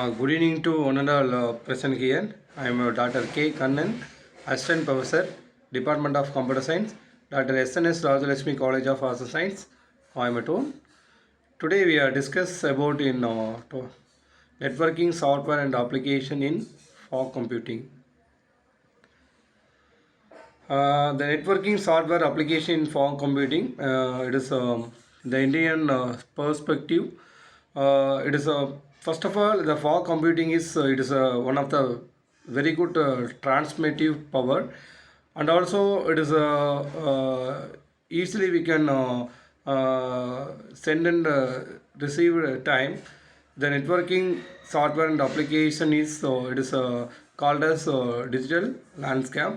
Good evening to one and all present here. I am Dr. K. Kannan, Assistant Professor, Department of Computer Science, Dr. SNS College of Arts and Science, Coimbatore. Today we are discuss about networking software and application in fog computing. The networking software application in fog computing, it is the Indian perspective. It is first of all, the fog computing is it is one of the very good transformative power, and also it is easily we can send and receive time. The networking software and application is it is called as digital landscape,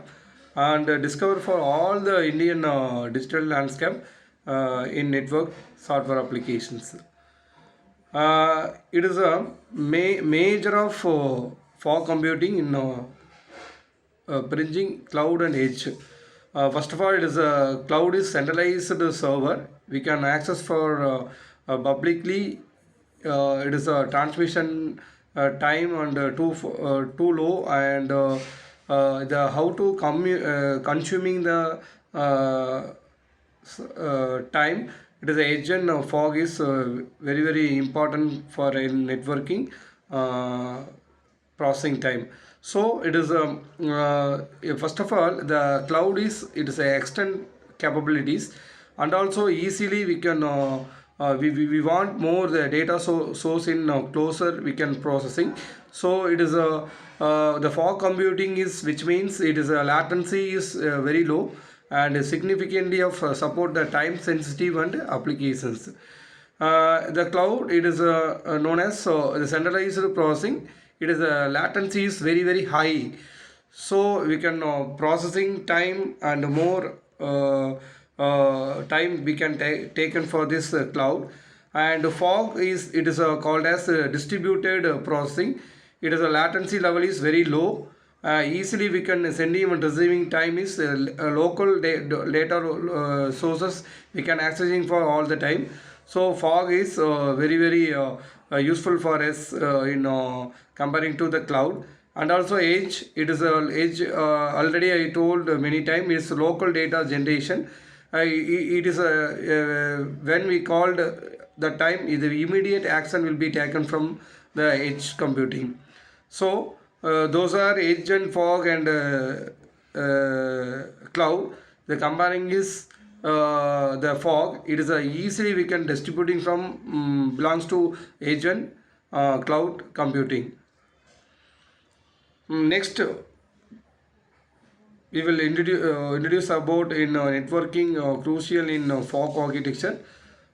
and discover for all the Indian digital landscape in network software applications. It is a major of fog computing in bridging cloud and edge. First of all, it is a cloud is centralized server. We can access for publicly. It is a transmission time and too low, and the how to consuming the time. It is agent fog is very important for networking processing time. So it is first of all, the cloud is it is a extend capabilities, and also easily we can we want more the data source in closer we can processing. So it is a the fog computing is, which means it is a latency is very low, and significantly of support the time sensitive and applications. The cloud, it is known as the centralized processing. It is latency is very high, so we can processing time and more time we can taken for this cloud. And fog is, it is called as distributed processing. It is a latency level is very low. Easily we can sending and receiving time is local data sources we can accessing for all the time. So fog is very useful for us in comparing to the cloud. And also edge, it is edge already I told many times, is local data generation. It is when we called the time, the immediate action will be taken from the edge computing. So those are edge and fog and cloud. The comparing is the fog. It is easily we can distributing from belongs to edge and cloud computing. Next, we will introduce about in networking crucial in fog architecture.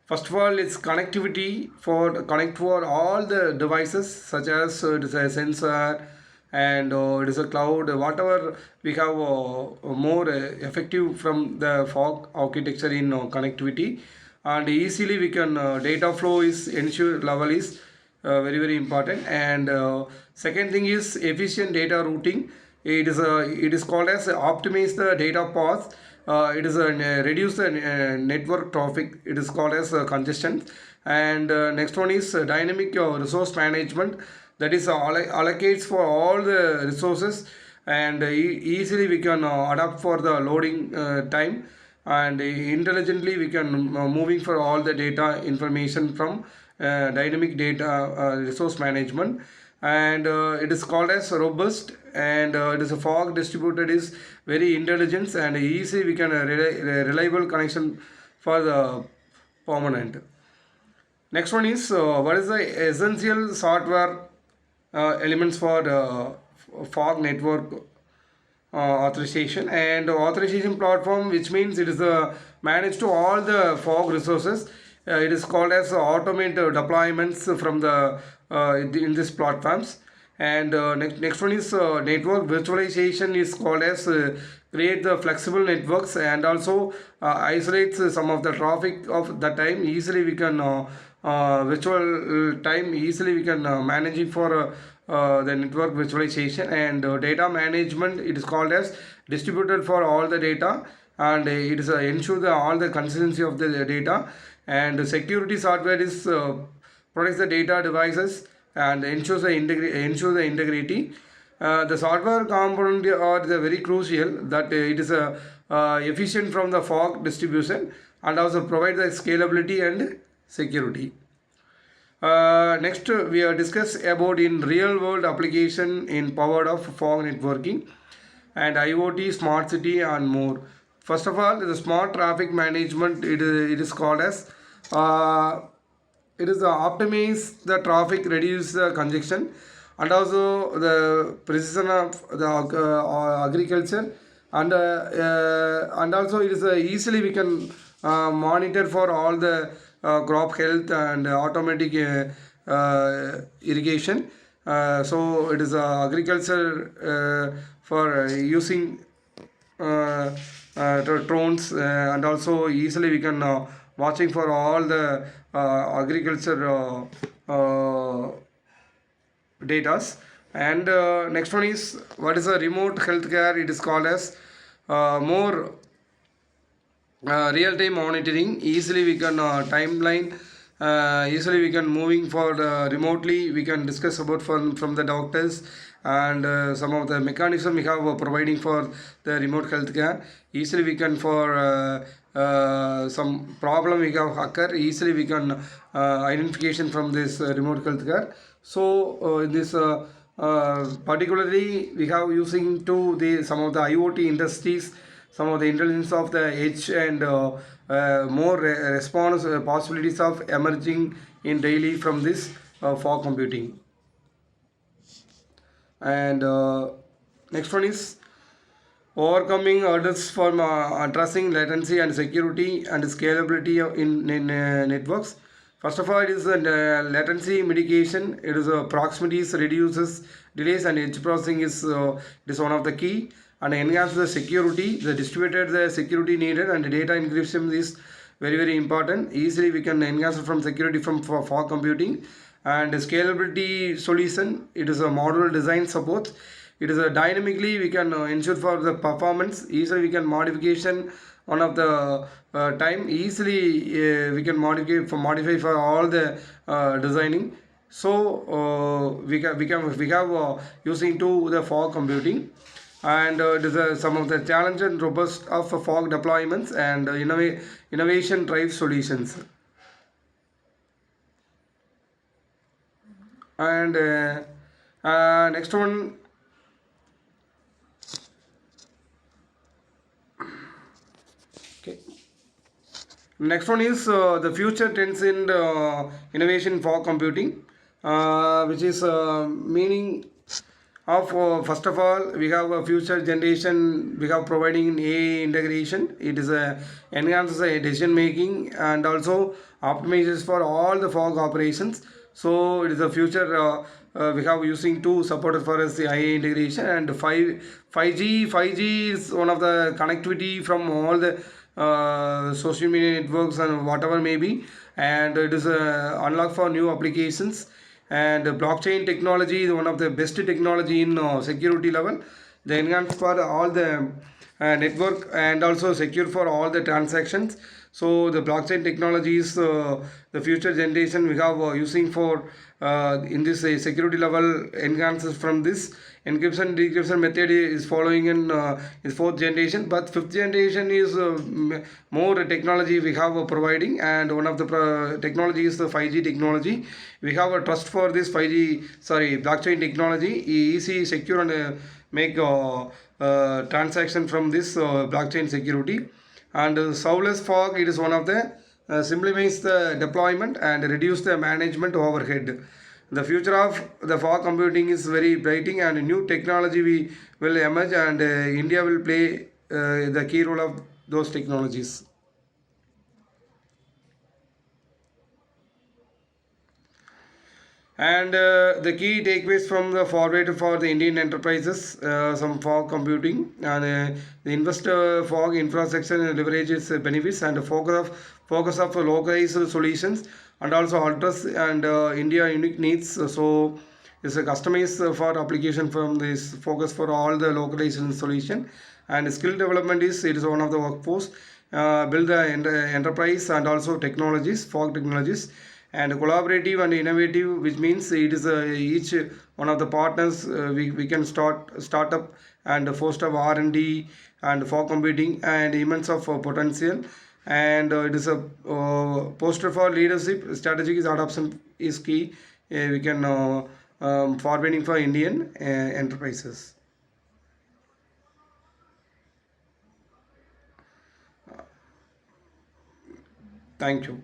First of all, it's connectivity for connect for all the devices, such as it is a sensor, and it is a cloud, whatever we have more effective from the fog architecture in connectivity. And easily we can data flow is ensure level is very important. And second thing is efficient data routing. It is called as optimize the data path. It is reduce the network traffic. It is called as congestion. And next one is dynamic resource management. That is allocates for all the resources, and easily we can adapt for the loading time, and intelligently we can moving for all the data information from dynamic data resource management. And it is called as robust, and it is a fog distributed is very intelligent, and easily we can reliable connection for the permanent. Next one is what is the essential software elements for fog network authorization. And authorization platform, which means it is managed to all the fog resources. It is called as automate deployments from the in these platforms. And next one is network virtualization, is called as create the flexible networks, and also isolates some of the traffic of the time. Easily we can virtual time, easily we can manage it for the network virtualization. And data management, it is called as distributed for all the data, and it is ensure the all the consistency of the data. And security software is protects the data devices and ensure the integrity. The software component are the very crucial that it is efficient from the fog distribution and also provide the scalability and security. Next, we are discuss about in real world application in powered of fog networking and IoT, smart city and more. First of all, the smart traffic management, it is called as uh, it is optimize the traffic, reduce the congestion, and also the precision of the agriculture, and also it is easily we can monitor for all the crop health and automatic irrigation. So it is agriculture for using drones, and also easily we can watching for all the agriculture datas. And next one is what is a remote healthcare. It is called as more real-time monitoring. Easily we can timeline, easily we can moving for remotely we can discuss about from the doctors, and some of the mechanism we have providing for the remote healthcare. Easily we can for some problem we have occur, easily we can identification from this remote healthcare. So in this particularly we have using to the some of the IoT industries, some of the intelligence of the edge, and more response possibilities of emerging in daily from this fog computing. And next one is overcoming hurdles for addressing latency and security and scalability in networks. First of all, it is latency mitigation. It is proximities reduces delays, and edge processing is one of the key, and enhance the security. The distributed the security needed, and data encryption is very important. Easily we can enhance from security from for fog computing. And scalability solution, it is a module design support. It is a dynamically we can ensure for the performance. Easily we can modification one of the time, easily we can modify for all the designing. So we have using to the fog computing. And it is some of the challenge and robust of fog deployments, and innovation drive solutions. And next one, okay. Next one is the future trends in innovation for computing, which is meaning of first of all we have a future generation we have providing in AI integration. It is enhances the decision making and also optimizes for all the fog operations. So it is a future we have using to support for us the IA integration. And 5G is one of the connectivity from all the social media networks and whatever may be, and it is unlocked for new applications. And blockchain technology is one of the best technology in security level. They enhance for all the network and also secure for all the transactions. So the blockchain technology is the future generation we have using for in this security level enhances from this. Encryption decryption method is following in is fourth generation, but fifth generation is more technology we have providing, and one of the technology is the 5G technology. We have a trust for this 5G, sorry, blockchain technology, easy, secure, and make transaction from this blockchain security. And soulless fog, it is one of the simplifies the deployment and reduce the management overhead. The future of the fog computing is very brighting, and new technology will emerge, and India will play the key role of those technologies. And the key takeaways from the forward for the Indian enterprises, some fog computing, and the investor fog infrastructure leverages benefits, and focus of localized solutions, and also address and India unique needs. So it's a customized for application from this focus for all the localization solution. And skill development is it is one of the workforce, build the enterprise and also technologies, fog technologies, and collaborative and innovative, which means it is each one of the partners, we can start up and foster R&D and for computing and immense of potential. And it is a poster for leadership. Strategic is adoption is key. We can forwarding for Indian enterprises. Thank you.